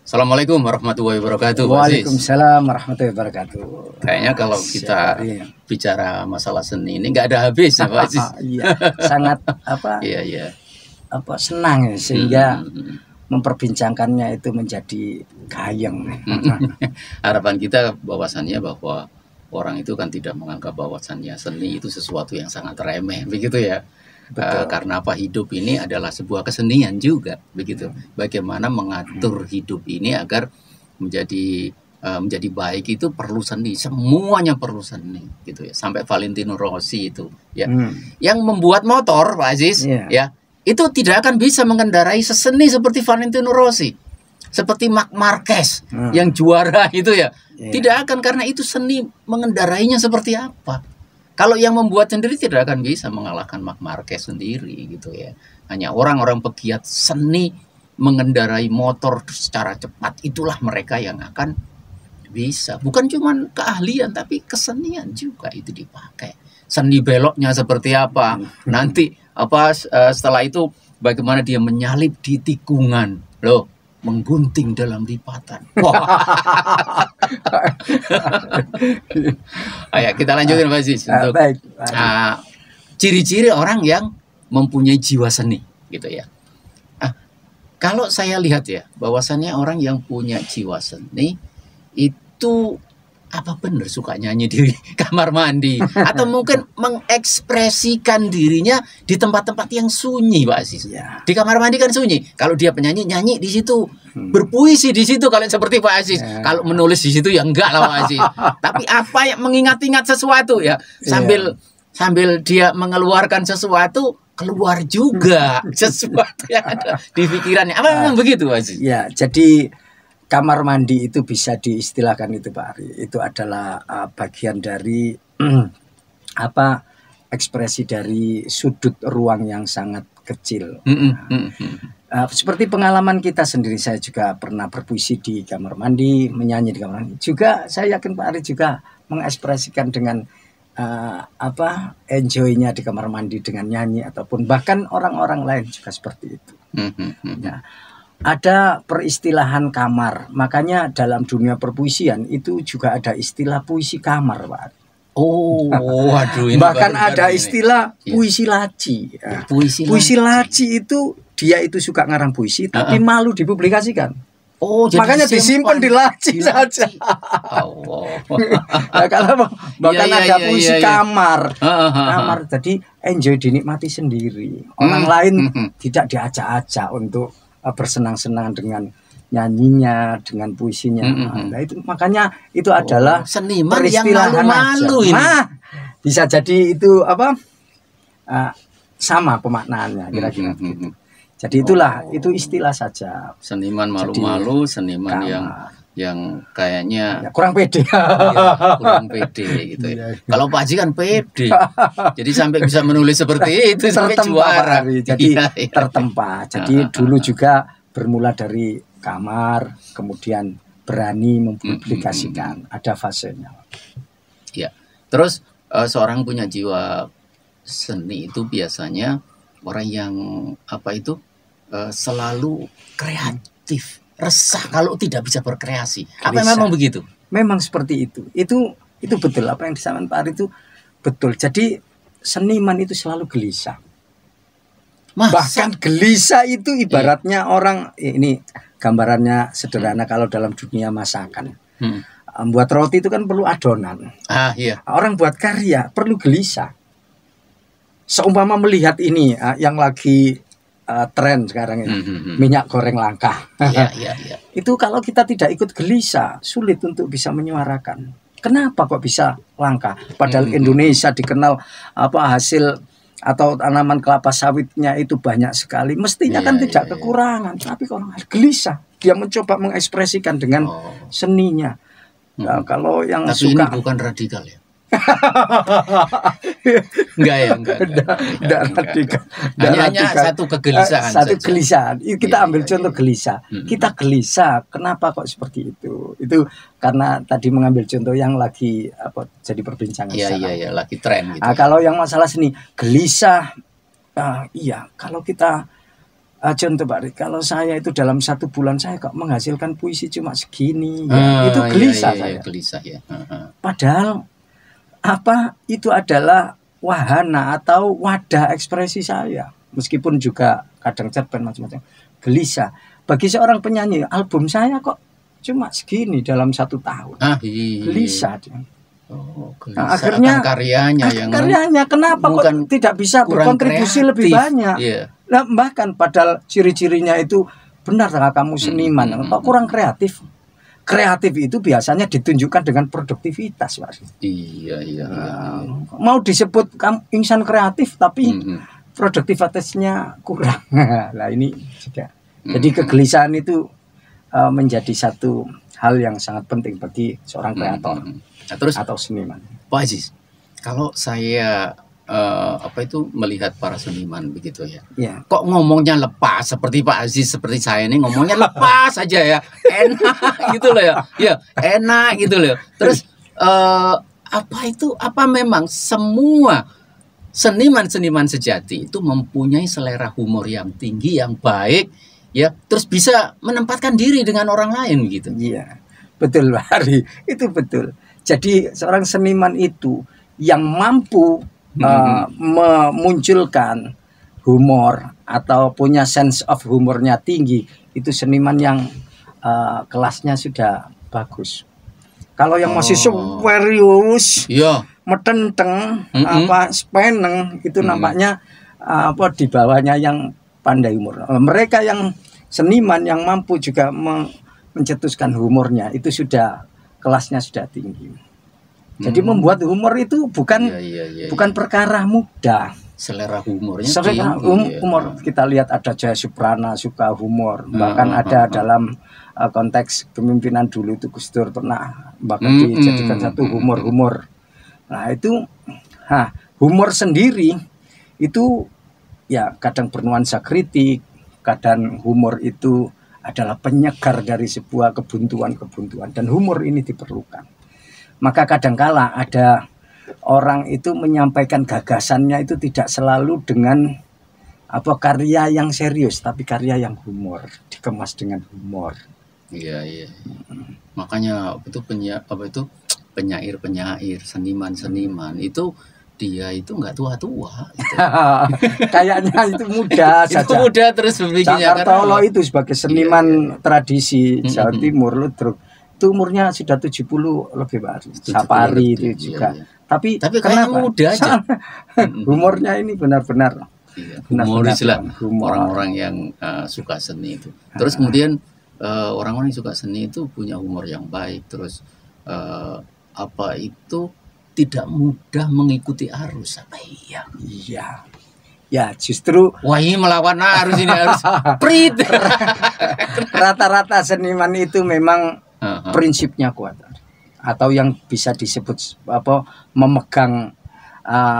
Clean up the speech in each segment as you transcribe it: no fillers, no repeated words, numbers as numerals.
Assalamualaikum warahmatullahi wabarakatuh, Pak Aziz. Waalaikumsalam warahmatullahi wabarakatuh. Kayaknya kalau kita bicara masalah seni ini nggak ada habis ya, Pak Aziz. Iya, sangat Iya. senang ya, sehingga memperbincangkannya itu menjadi gayeng. Harapan kita bahwasannya bahwa orang itu kan tidak menganggap bahwasannya seni itu sesuatu yang sangat remeh, begitu ya. Karena hidup ini adalah sebuah kesenian juga, begitu. Bagaimana mengatur hidup ini agar menjadi baik itu perlu seni, semuanya perlu seni, gitu ya. Sampai Valentino Rossi itu, ya, yang membuat motor, Pak Aziz, ya, itu tidak akan bisa mengendarai seseni seperti Valentino Rossi, seperti Marc Marquez yang juara itu ya, tidak akan, karena itu seni mengendarainya seperti apa. Kalau yang membuat sendiri tidak akan bisa mengalahkan Marc Marquez sendiri, gitu ya. Hanya orang-orang pegiat seni mengendarai motor secara cepat, itulah mereka yang akan bisa. Bukan cuma keahlian, tapi kesenian juga itu dipakai. Seni beloknya seperti apa, nanti setelah itu bagaimana dia menyalip di tikungan, loh, menggunting dalam lipatan. Ayo kita lanjutin, Pak Aziz, untuk ciri-ciri orang yang mempunyai jiwa seni, gitu ya. Kalau saya lihat ya, bahwasannya orang yang punya jiwa seni itu apa benar suka nyanyi di kamar mandi atau mungkin mengekspresikan dirinya di tempat-tempat yang sunyi, Pak Aziz. Di kamar mandi kan sunyi. Kalau dia penyanyi, nyanyi di situ, berpuisi di situ, kalian seperti Pak Aziz. Kalau menulis di situ ya enggak lah, Pak Aziz. Tapi apa yang mengingat-ingat sesuatu ya, sambil dia mengeluarkan sesuatu, keluar juga sesuatu yang ada di pikirannya. Apa memang begitu, Pak Aziz? Ya, jadi kamar mandi itu bisa diistilahkan itu, Pak Ari, itu adalah bagian dari ekspresi dari sudut ruang yang sangat kecil. Seperti pengalaman kita sendiri, saya juga pernah berpuisi di kamar mandi, menyanyi di kamar mandi. Juga saya yakin Pak Ari juga mengekspresikan dengan enjoy-nya di kamar mandi dengan nyanyi, ataupun bahkan orang-orang lain juga seperti itu. Nah, ada peristilahan kamar, makanya dalam dunia perpuisian itu juga ada istilah puisi kamar, Pak. Waduh, ini bahkan ada istilah puisi laci. Puisi laci itu dia itu suka ngarang puisi, tapi malu dipublikasikan. Makanya disimpan di laci saja. Nah, kalau bahkan ada puisi kamar, jadi enjoy, dinikmati sendiri. Orang lain tidak diajak-ajak untuk bersenang-senang dengan nyanyinya, dengan puisinya. Nah, itu makanya itu adalah seniman yang malu-malu ini. Bisa jadi itu sama pemaknaannya kira-kira begitu. Jadi itulah itu istilah saja. Seniman malu-malu, seniman yang kayaknya kurang pede. Kurang pede gitu ya. Kalau Pak Haji kan pede. Jadi sampai bisa menulis seperti itu, sampai juara. Jadi tertempa. Jadi dulu juga bermula dari kamar, kemudian berani mempublikasikan. Ada fasenya. Ya. Terus seorang punya jiwa seni itu biasanya orang yang selalu kreatif, resah kalau tidak bisa berkreasi. Apa memang begitu? Memang seperti itu. Itu betul apa yang disampaikan Pak Ari itu betul. Jadi seniman itu selalu gelisah. Bahkan gelisah itu ibaratnya orang, ini gambarannya sederhana, kalau dalam dunia masakan. Buat roti itu kan perlu adonan. Orang buat karya perlu gelisah. Seumpama melihat ini yang lagi tren sekarang ini, minyak goreng langka. Itu kalau kita tidak ikut gelisah, sulit untuk bisa menyuarakan. Kenapa kok bisa langka? Padahal Indonesia dikenal hasil atau tanaman kelapa sawitnya itu banyak sekali. Mestinya kan tidak kekurangan, tapi kalau gelisah, dia mencoba mengekspresikan dengan seninya. Nah, kalau yang tapi suka, ini bukan radikal ya. Enggak radikal. Hanya satu kegelisahan. Kegelisahan. Kita ambil contoh gelisah. Kita gelisah. Kenapa kok seperti itu? Itu karena tadi mengambil contoh yang lagi jadi perbincangan. Iya, lagi tren gitu. Kalau yang masalah seni, gelisah. Iya, kalau kita contoh Pak Rid, kalau saya itu dalam 1 bulan saya kok menghasilkan puisi cuma segini, ya, itu gelisah saya. Gelisah ya. Padahal itu adalah wahana atau wadah ekspresi saya. Meskipun juga kadang cerpen macam-macam. Gelisah. Bagi seorang penyanyi, album saya kok cuma segini dalam 1 tahun. Gelisah dia. Nah, akhirnya karyanya kenapa kok tidak bisa berkontribusi kreatif, lebih banyak? Nah, bahkan padahal ciri-cirinya itu benar kamu seniman, kok kurang kreatif? Kreatif itu biasanya ditunjukkan dengan produktivitas, Mas. Iya. Mau disebut kamu insan kreatif tapi produktivitasnya kurang. Nah, ini juga. Jadi kegelisahan itu menjadi satu hal yang sangat penting bagi seorang kreator. Nah, terus atau seniman. Pak Aziz, kalau saya melihat para seniman begitu ya, kok ngomongnya lepas seperti Pak Aziz, seperti saya ini ngomongnya lepas aja ya, enak gitu loh ya, enak gitu loh. Terus apa memang semua seniman sejati itu mempunyai selera humor yang tinggi, yang baik, ya, terus bisa menempatkan diri dengan orang lain gitu? Iya, betul Pak Hari, itu betul. Jadi seorang seniman itu yang mampu memunculkan humor atau punya sense of humornya tinggi, itu seniman yang kelasnya sudah bagus. Kalau yang masih serius, metenteng, speneng, itu nampaknya di bawahnya yang pandai humor. Mereka yang seniman yang mampu juga mencetuskan humornya, itu sudah kelasnya sudah tinggi. Jadi membuat humor itu bukan perkara mudah. Selera humornya humor. Kita lihat ada Jaya Suprana suka humor. Bahkan ada dalam konteks kepemimpinan dulu itu Gus Dur pernah bahkan dijadikan satu humor. Nah itu humor sendiri itu ya kadang bernuansa kritik, kadang humor itu adalah penyegar dari sebuah kebuntuan, dan humor ini diperlukan. Maka kadangkala ada orang itu menyampaikan gagasannya itu tidak selalu dengan karya yang serius, tapi karya yang humor, dikemas dengan humor. Iya. Makanya itu penyair, seniman itu dia itu nggak tua-tua gitu. Kayaknya itu muda saja. Itu muda terus berpikirnya. Kalau itu sebagai seniman tradisi Jawa Timur Ludruk itu umurnya sudah 70 lebih Pak. Sapari itu juga. Tapi kenapa muda aja? Humornya ini benar-benar humoris lah. Orang-orang yang suka seni itu. Terus kemudian orang-orang yang suka seni itu punya humor yang baik. Terus tidak mudah mengikuti arus. Iya. Ya justru ini melawan arus ini harus prit. Rata-rata seniman itu memang prinsipnya kuat, atau yang bisa disebut memegang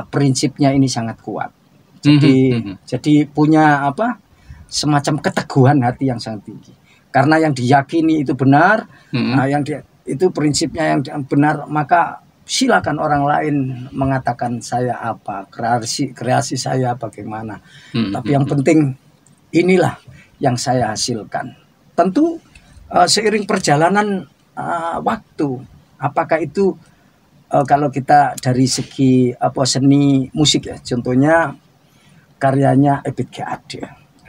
prinsipnya ini sangat kuat. Jadi punya semacam keteguhan hati yang sangat tinggi. Karena yang diyakini itu benar, itu prinsipnya yang benar, maka silakan orang lain mengatakan saya apa, kreasi saya bagaimana. Tapi yang penting inilah yang saya hasilkan. Tentu seiring perjalanan waktu, apakah itu kalau kita dari segi seni musik ya, contohnya karyanya Ebit G. Ade.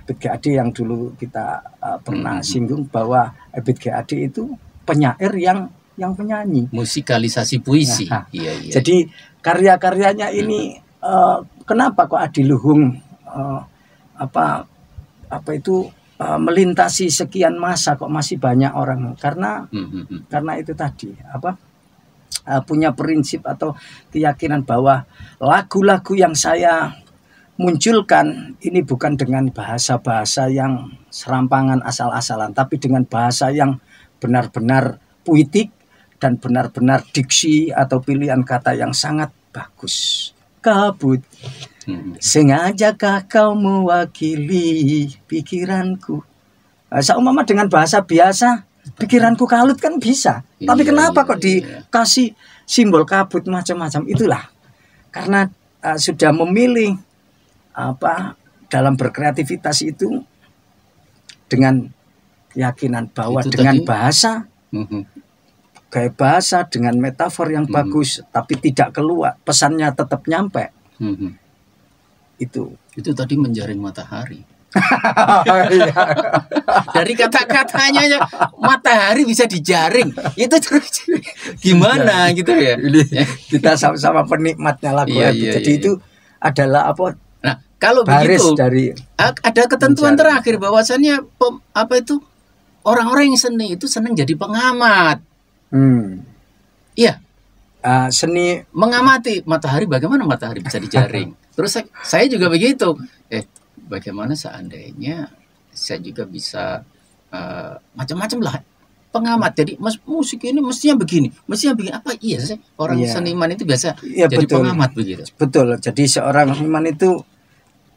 Ebit G. Ade yang dulu kita pernah singgung bahwa Ebit G. Ade itu penyair yang penyanyi, musikalisasi puisi. Iya. Jadi karya-karyanya ini kenapa kok Adiluhung melintasi sekian masa kok masih banyak orang? Karena itu tadi punya prinsip atau keyakinan bahwa lagu-lagu yang saya munculkan ini bukan dengan bahasa-bahasa yang serampangan asal-asalan, tapi dengan bahasa yang benar-benar puitik dan benar-benar diksi atau pilihan kata yang sangat bagus. Kabut, sengajakah kau mewakili pikiranku? Seumpama dengan bahasa biasa, pikiranku kalut kan bisa. Tapi kenapa kok dikasih simbol kabut macam-macam? Itulah karena sudah memilih dalam berkreativitas itu dengan keyakinan bahwa Itu dengan tadi. bahasa, gaya bahasa dengan metafor yang bagus, tapi tidak keluar, pesannya tetap nyampe. Itu tadi menjaring matahari. Dari kata-katanya ya, matahari bisa dijaring. Itu terus gimana gitu ya. Kita sama-sama penikmatnya lagu itu. Jadi itu adalah apa? Nah, kalau begitu dari ada ketentuan terakhir bahwasannya apa itu orang-orang yang seni itu senang jadi pengamat. Iya. Seni mengamati matahari, bagaimana matahari bisa dijaring. Terus saya juga begitu. Bagaimana seandainya saya juga bisa macam-macam lah pengamat. Jadi musik ini mestinya begini apa iya sih orang seniman itu biasa jadi pengamat begitu. Betul. Jadi seorang seniman itu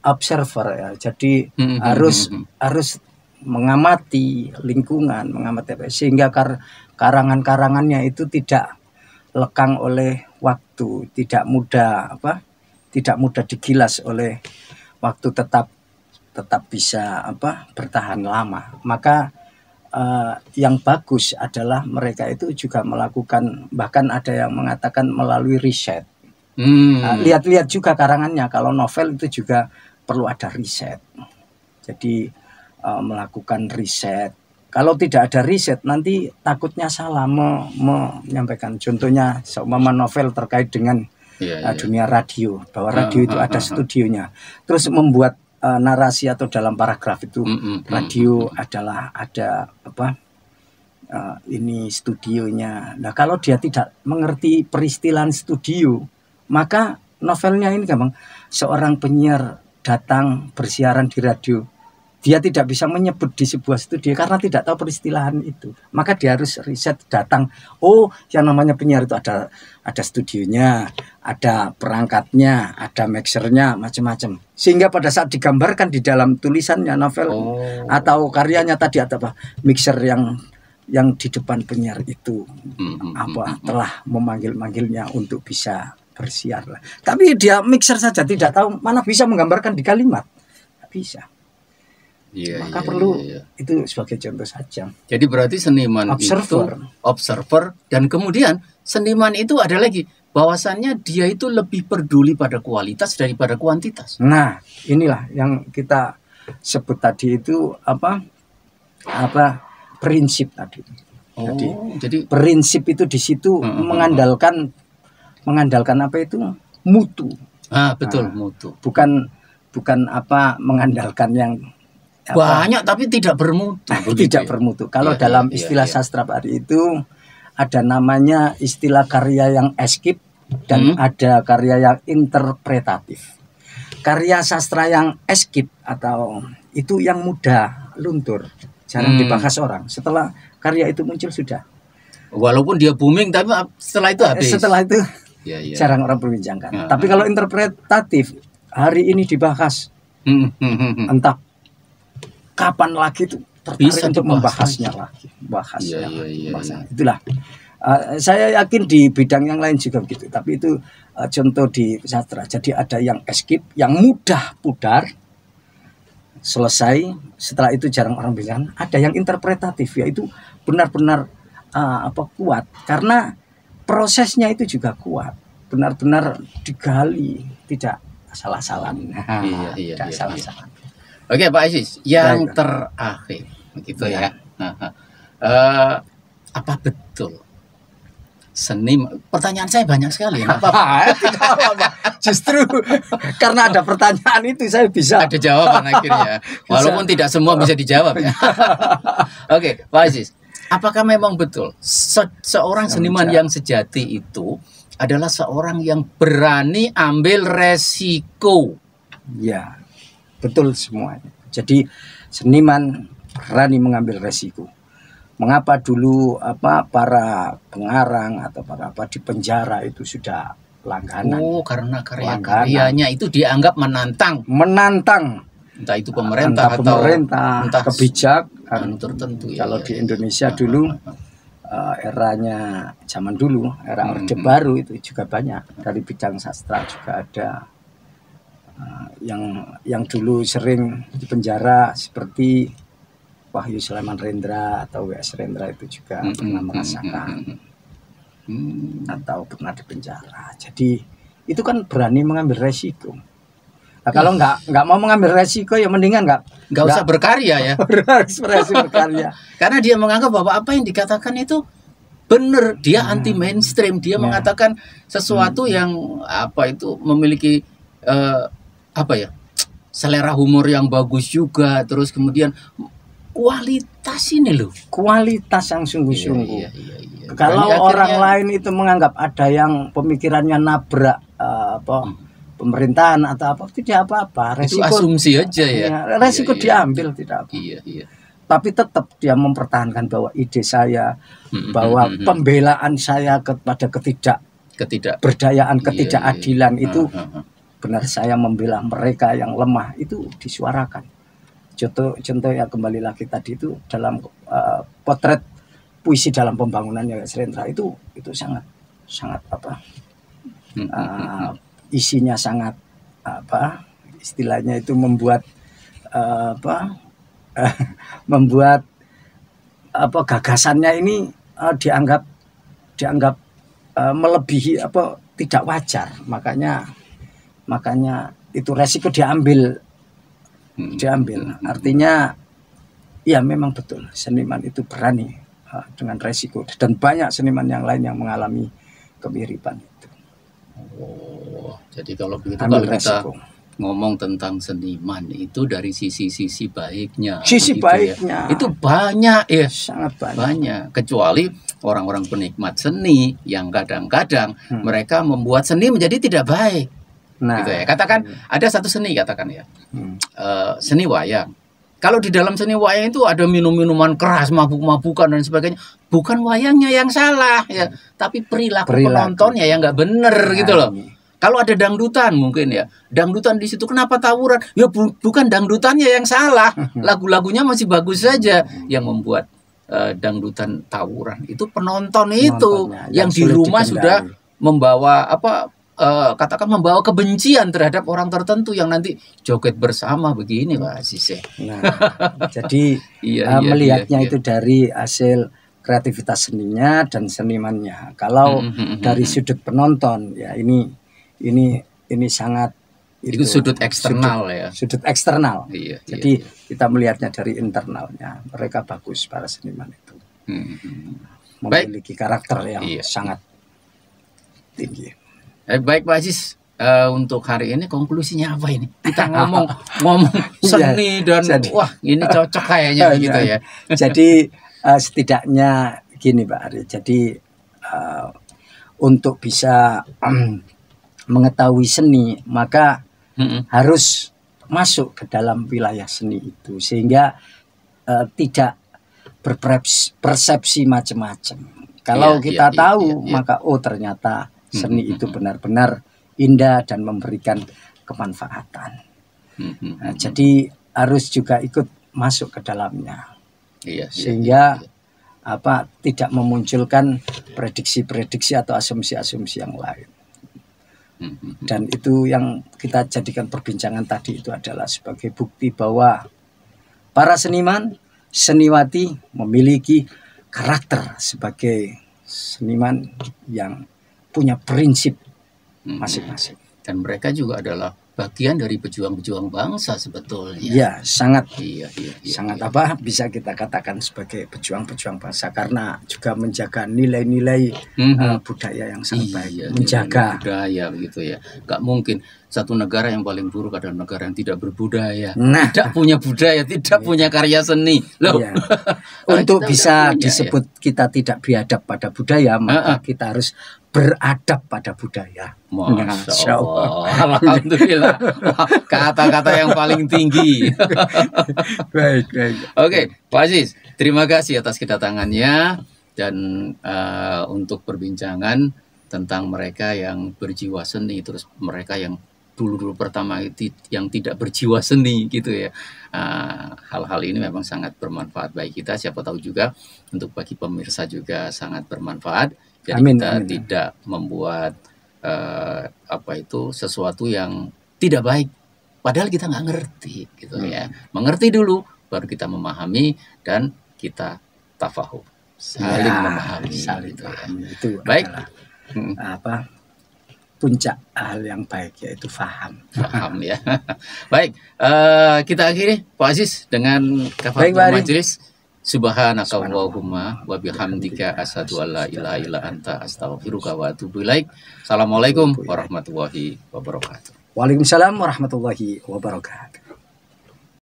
observer ya. Jadi harus mengamati lingkungan, mengamati sehingga karangan-karangannya itu tidak lekang oleh waktu, tidak mudah digilas oleh waktu, tetap bisa bertahan lama. Maka yang bagus adalah mereka itu juga melakukan, bahkan ada yang mengatakan melalui riset. Lihat-lihat juga karangannya. Kalau novel itu juga perlu ada riset. Jadi melakukan riset. Kalau tidak ada riset nanti takutnya salah menyampaikan. Contohnya seumpama novel terkait dengan dunia radio, bahwa radio itu ada studionya. Terus membuat narasi atau dalam paragraf itu radio adalah ada ini studionya. Nah, kalau dia tidak mengerti peristilahan studio, maka novelnya ini gampang. Seorang penyiar datang bersiaran di radio, dia tidak bisa menyebut di sebuah studio karena tidak tahu peristilahan itu. Maka dia harus riset, datang. Oh, yang namanya penyiar itu ada studionya, ada perangkatnya, ada mixernya, macam-macam. Sehingga pada saat digambarkan di dalam tulisannya novel atau karyanya tadi ada mixer yang di depan penyiar itu telah memanggil-manggilnya untuk bisa bersiar. Tapi dia mixer saja tidak tahu, mana bisa menggambarkan di kalimat. Tidak bisa. Maka perlu itu sebagai contoh saja. Jadi berarti seniman itu observer, dan kemudian seniman itu ada lagi bahwasannya dia itu lebih peduli pada kualitas daripada kuantitas. Nah, inilah yang kita sebut tadi itu prinsip tadi. Jadi prinsip itu di situ mengandalkan apa itu mutu. Betul, mutu. Bukan mengandalkan yang banyak tapi tidak bermutu. Tidak bermutu. Kalau dalam istilah sastra hari itu ada namanya istilah karya yang eskip dan ada karya yang interpretatif. Karya sastra yang eskip atau itu yang mudah luntur, jarang dibahas orang. Setelah karya itu muncul sudah. Walaupun dia booming, tapi setelah itu habis. Setelah itu jarang orang perbincangkan. Tapi kalau interpretatif hari ini dibahas, entah kapan lagi itu tertarik untuk membahasnya lagi, Itulah. Saya yakin di bidang yang lain juga begitu. Tapi itu contoh di sastra. Jadi ada yang eskip, yang mudah pudar, selesai. Setelah itu jarang orang bilang. Ada yang interpretatif, yaitu benar-benar kuat. Karena prosesnya itu juga kuat. Benar-benar digali, tidak salah-salan. Tidak salah-salan. Oke, Pak Aziz, yang terakhir begitu ya. Apa betul pertanyaan saya banyak sekali. Justru karena ada pertanyaan itu saya bisa ada jawaban akhirnya. Walaupun tidak semua bisa dijawab ya. Oke, Pak Aziz, apakah memang betul seorang seniman yang sejati itu adalah seorang yang berani ambil resiko? Ya. Betul semuanya. Jadi seniman berani mengambil resiko. Mengapa dulu para pengarang atau di penjara itu sudah langganan? Karena karya-karyanya itu dianggap menantang. Entah itu pemerintah atau entah kebijakan tertentu. Kalau di Indonesia dulu eranya zaman dulu, era Orde Baru itu juga banyak dari bidang sastra juga ada. Yang dulu sering di penjara seperti Wahyu Sulaiman Rendra atau W.S. Rendra itu juga pernah merasakan atau pernah di penjara. Jadi itu kan berani mengambil resiko. Nah, kalau nggak mau mengambil resiko ya mendingan nggak usah berkarya ya. Ekspresi berkarya. Karena dia menganggap bahwa apa yang dikatakan itu benar, dia anti mainstream, dia mengatakan sesuatu yang apa itu memiliki apa ya, selera humor yang bagus juga, terus kemudian kualitas ini loh, kualitas yang sungguh-sungguh. Iya. Kalau orang lain itu menganggap ada yang pemikirannya nabrak pemerintahan atau apa, tidak apa-apa, resiko itu asumsi aja ya. Resiko diambil tidak apa. Iya. Tapi tetap dia mempertahankan bahwa ide saya, bahwa pembelaan saya kepada ketidakberdayaan, ketidakadilan itu benar, saya membela mereka yang lemah, itu disuarakan. Contoh ya, kembali lagi tadi itu dalam potret puisi dalam pembangunannya W.S. Rendra itu sangat apa, isinya sangat apa, istilahnya itu membuat membuat apa, gagasannya ini dianggap melebihi apa, tidak wajar, makanya itu resiko diambil. Artinya ya memang betul seniman itu berani dengan resiko, dan banyak seniman yang lain yang mengalami kemiripan itu. Jadi kalau begitu, kalau kita ngomong tentang seniman itu dari sisi baiknya. Sisi gitu baiknya. Ya. Itu banyak ya. Sangat banyak. Kecuali orang-orang penikmat seni yang kadang-kadang mereka membuat seni menjadi tidak baik. Nah, gitu ya. Katakan ada satu seni, katakan ya. Seni wayang. Kalau di dalam seni wayang itu ada minum-minuman keras, mabuk-mabukan dan sebagainya, bukan wayangnya yang salah ya, tapi perilaku penontonnya yang nggak bener gitu loh. Kalau ada dangdutan mungkin ya, dangdutan di situ kenapa tawuran? Ya bukan dangdutannya yang salah, lagu-lagunya masih bagus saja. Yang membuat dangdutan tawuran itu penonton itu yang di rumah sudah membawa apa, katakan membawa kebencian terhadap orang tertentu yang nanti joget bersama begini Pak Aziz. Nah, jadi melihatnya itu dari hasil kreativitas seninya dan senimannya. Kalau dari sudut penonton ya ini sangat itu sudut eksternal ya. Sudut eksternal. Jadi iya. kita melihatnya dari internalnya. Mereka bagus para seniman itu. Memiliki karakter yang sangat tinggi. Baik Pak Aziz, untuk hari ini konklusinya apa ini? Kita ngomong seni dan wah ini cocok kayaknya gitu ya. Jadi setidaknya gini Pak Ari. Jadi untuk bisa mengetahui seni maka harus masuk ke dalam wilayah seni itu, sehingga tidak berpersepsi macam-macam. Kalau kita tahu maka ternyata seni itu benar-benar indah dan memberikan kemanfaatan. Nah, jadi harus juga ikut masuk ke dalamnya, sehingga apa, tidak memunculkan prediksi-prediksi atau asumsi-asumsi yang lain. Dan itu yang kita jadikan perbincangan tadi itu adalah sebagai bukti bahwa para seniman, seniwati memiliki karakter sebagai seniman yang punya prinsip masing-masing. Dan mereka juga adalah bagian dari pejuang-pejuang bangsa sebetulnya. Iya, sangat. Sangat apa, bisa kita katakan sebagai pejuang-pejuang bangsa, karena juga menjaga nilai-nilai budaya yang sangat baik. Menjaga budaya begitu ya. Gak mungkin satu negara yang paling buruk adalah negara yang tidak berbudaya. Tidak punya budaya, tidak punya karya seni. Loh. Untuk bisa disebut kita tidak biadab pada budaya, maka kita harus beradab pada budaya. Masya Allah. Alhamdulillah. Kata-kata yang paling tinggi. Baik. Oke, Pak Aziz, terima kasih atas kedatangannya dan untuk perbincangan tentang mereka yang berjiwa seni, terus mereka yang dulu pertama itu yang tidak berjiwa seni gitu ya. Hal-hal ini memang sangat bermanfaat bagi kita, siapa tahu juga untuk bagi pemirsa juga sangat bermanfaat. Jadi kita tidak membuat sesuatu yang tidak baik, padahal kita nggak ngerti gitu ya. Mengerti dulu, baru kita memahami dan kita tafahum, saling memahami. Saling gitu ya. memahami itu Baik. adalah puncak hal yang baik, yaitu faham. Faham ya. Baik, kita akhiri Pak Aziz dengan Baik, kafaratul Pak Ari. majelis. Subhanakallahumma wa bihamdika asyhadu an la ilaha illa anta astaghfiruka wa atubu ilaik. Assalamualaikum warahmatullahi wabarakatuh. Waalaikumsalam warahmatullahi wabarakatuh.